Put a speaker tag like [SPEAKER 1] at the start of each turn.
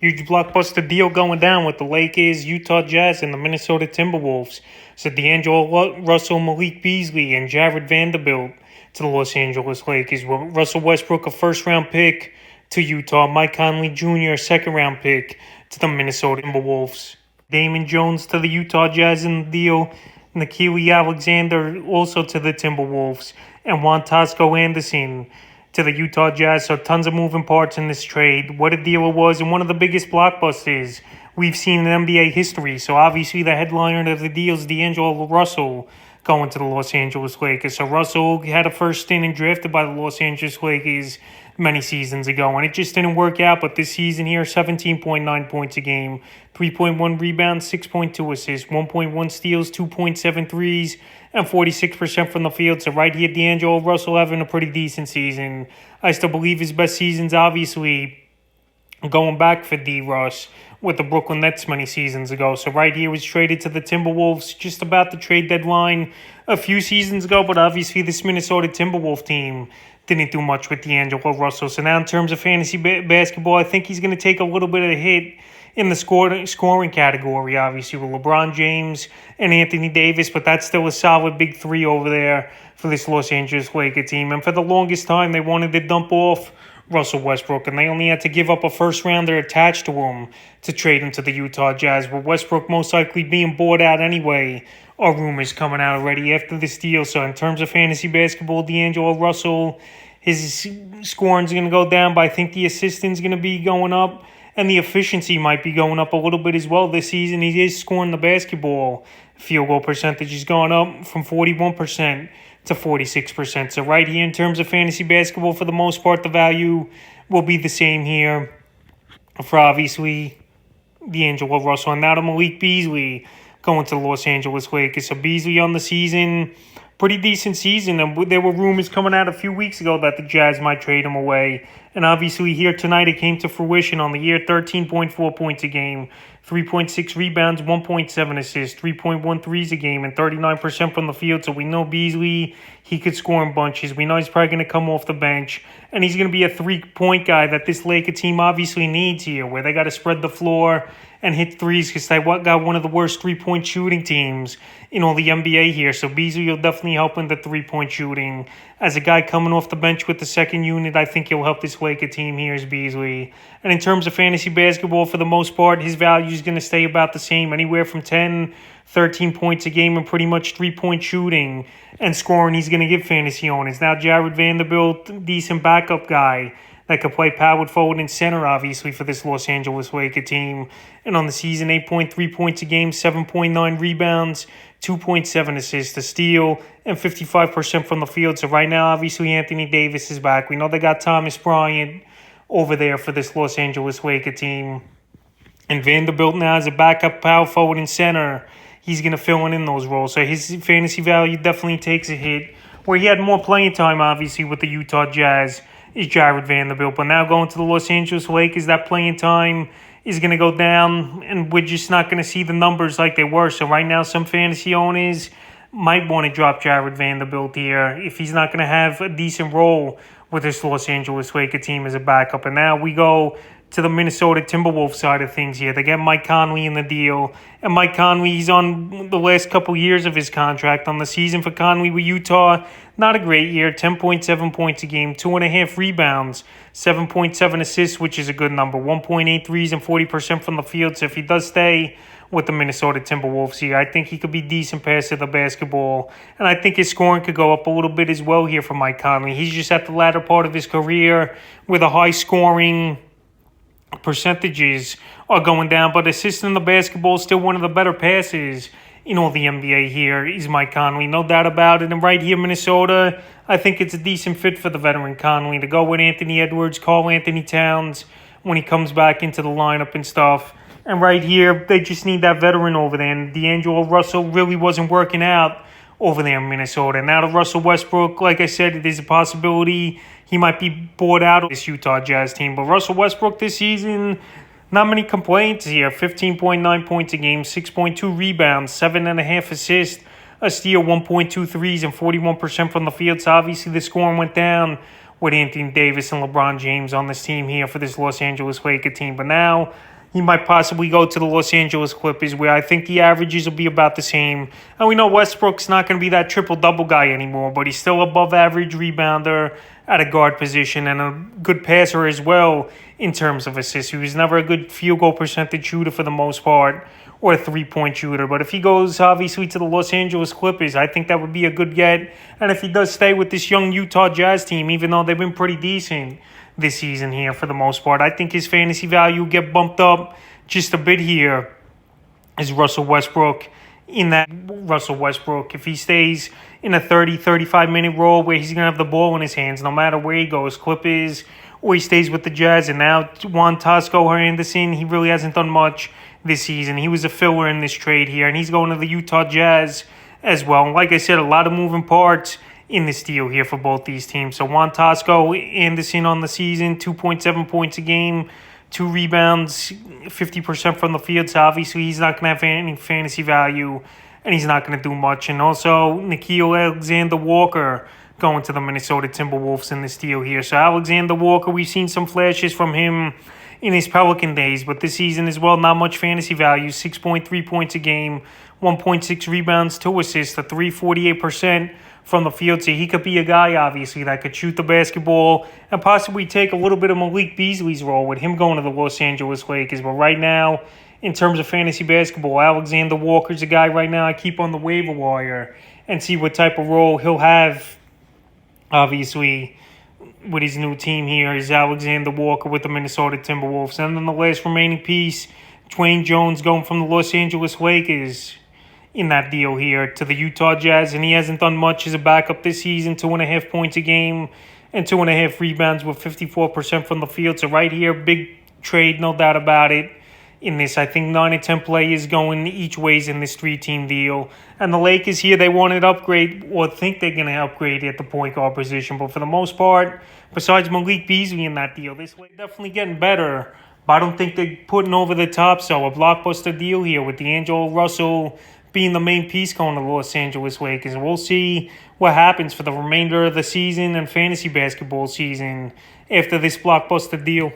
[SPEAKER 1] Huge blockbuster deal going down with the Lakers, Utah Jazz, and the Minnesota Timberwolves. So Deangelo Russell, Malik Beasley, and Jared Vanderbilt to the Los Angeles Lakers. Russell Westbrook, a first-round pick to Utah. Mike Conley Jr., a second-round pick to the Minnesota Timberwolves. Damon Jones to the Utah Jazz in the deal. Nikhil Alexander also to the Timberwolves. And Juan Tosco Anderson to the Utah Jazz. So tons of moving parts in this trade. What a deal it was, and one of the biggest blockbusters we've seen in NBA history. So obviously the headliner of the deal is Deangelo Russell going to the Los Angeles Lakers. So Russell had a first stint and drafted by the Los Angeles Lakers many seasons ago, and it just didn't work out. But this season here, 17.9 points a game, 3.1 rebounds, 6.2 assists, 1.1 steals, 2.7 threes, and 46% from the field. So right here, Deangelo Russell having a pretty decent season. I still believe his best season's obviously going back for D-Russ with the Brooklyn Nets many seasons ago. So right here was traded to the Timberwolves just about the trade deadline a few seasons ago. But obviously this Minnesota Timberwolves team didn't do much with Deangelo Russell. So now in terms of fantasy basketball, I think he's going to take a little bit of a hit in the scoring category, obviously, with LeBron James and Anthony Davis. But that's still a solid big three over there for this Los Angeles Lakers team. And for the longest time, they wanted to dump off Russell Westbrook, and they only had to give up a first-rounder attached to him to trade him to the Utah Jazz. But Westbrook most likely being bought out anyway are rumors coming out already after this deal. So in terms of fantasy basketball, Deangelo Russell, his scoring's going to go down, but I think the assistant's going to be going up, and the efficiency might be going up a little bit as well this season. He is scoring the basketball. Field goal percentage is going up from 41% to 46%. So right here in terms of fantasy basketball, for the most part, the value will be the same here for obviously Deangelo Russell. And now to Malik Beasley going to the Los Angeles Lakers. So Beasley on the season, pretty decent season. And there were rumors coming out a few weeks ago that the Jazz might trade him away. And obviously here tonight it came to fruition on the year. 13.4 points a game, 3.6 rebounds, 1.7 assists, 3.1 threes a game, and 39% from the field. So we know Beasley, he could score in bunches. We know he's probably going to come off the bench. And he's going to be a three-point guy that this Laker team obviously needs here, where they got to spread the floor and hit threes, because they got one of the worst three-point shooting teams in all the NBA here. So Beasley will definitely help in the three-point shooting. As a guy coming off the bench with the second unit, I think he'll help this Laker team here is Beasley. And in terms of fantasy basketball, for the most part, his value is going to stay about the same, anywhere from 10, 13 points a game and pretty much three-point shooting and scoring he's going to give fantasy owners. Now Jared Vanderbilt, decent backup guy that could play power forward and center, obviously, for this Los Angeles Lakers team. And on the season, 8.3 points a game, 7.9 rebounds, 2.7 assists, a steal, and 55% from the field. So right now, obviously, Anthony Davis is back. We know they got Thomas Bryant over there for this Los Angeles Lakers team. And Vanderbilt now is a backup power forward and center. He's going to fill in those roles. So his fantasy value definitely takes a hit. Where he had more playing time, obviously, with the Utah Jazz is Jared Vanderbilt. But now going to the Los Angeles Lakers, that playing time is going to go down, and we're just not going to see the numbers like they were. So right now, some fantasy owners might want to drop Jared Vanderbilt here if he's not going to have a decent role with this Los Angeles Lakers team as a backup. And now we go to the Minnesota Timberwolves side of things here. They get Mike Conley in the deal. And Mike Conley, he's on the last couple years of his contract. On the season for Conley with Utah, not a great year. 10.7 points a game, 2.5 rebounds, 7.7 assists, which is a good number. 1.8 threes and 40% from the field. So if he does stay with the Minnesota Timberwolves here, I think he could be decent passer of the basketball. And I think his scoring could go up a little bit as well here for Mike Conley. He's just at the latter part of his career with a high scoring percentages are going down, but assisting the basketball is still one of the better passes in all the NBA here is Mike Conley, no doubt about it. And right here, Minnesota, I think it's a decent fit for the veteran Conley to go with Anthony Edwards, Karl Anthony Towns when he comes back into the lineup and stuff. And right here, they just need that veteran over there. And Deangelo Russell really wasn't working out over there in Minnesota. Now to Russell Westbrook, like I said, it is a possibility he might be bought out of this Utah Jazz team. But Russell Westbrook this season, not many complaints here. 15.9 points a game, 6.2 rebounds, 7.5 assists, a steal, 1.2 threes, and 41% from the field. So obviously the scoring went down with Anthony Davis and LeBron James on this team here for this Los Angeles Lakers team. But now he might possibly go to the Los Angeles Clippers, where I think the averages will be about the same. And we know Westbrook's not going to be that triple-double guy anymore, but he's still above-average rebounder at a guard position and a good passer as well in terms of assists. He was never a good field goal percentage shooter for the most part, or a three-point shooter. But if he goes, obviously, to the Los Angeles Clippers, I think that would be a good get. And if he does stay with this young Utah Jazz team, even though they've been pretty decent this season here for the most part, I think his fantasy value will get bumped up just a bit here as Russell Westbrook. If he stays in a 35-minute role where he's going to have the ball in his hands no matter where he goes, Clippers, or he stays with the Jazz. And now Juan Tosco Anderson, he really hasn't done much this season. He was a filler in this trade here, and he's going to the Utah Jazz as well. And like I said, a lot of moving parts in this deal here for both these teams. So Juan Tosco Anderson on the season, 2.7 points a game, 2 rebounds, 50% from the field. So obviously he's not going to have any fantasy value, and he's not going to do much. And also Nickeil Alexander-Walker going to the Minnesota Timberwolves in this deal here. So Alexander Walker, we've seen some flashes from him in his Pelican days, but this season as well, not much fantasy value. 6.3 points a game, 1.6 rebounds, 2 assists, a 348% from the field. So he could be a guy, obviously, that could shoot the basketball and possibly take a little bit of Malik Beasley's role with him going to the Los Angeles Lakers. But right now, in terms of fantasy basketball, Alexander Walker's a guy right now I keep on the waiver wire and see what type of role he'll have, obviously, with his new team here is Alexander Walker with the Minnesota Timberwolves. And then the last remaining piece, Dwayne Jones going from the Los Angeles Lakers in that deal here to the Utah Jazz. And he hasn't done much as a backup this season, 2.5 points a game and 2.5 rebounds with 54% from the field. So right here, big trade, no doubt about it. In this, I think 9 and 10 players going each ways in this 3-team deal. And the Lakers here, they want to upgrade or think they're going to upgrade at the point guard position. But for the most part, besides Malik Beasley in that deal, this way definitely getting better. But I don't think they're putting over the top. So a blockbuster deal here with Deangelo Russell being the main piece going to Los Angeles Lakers. We'll see what happens for the remainder of the season and fantasy basketball season after this blockbuster deal.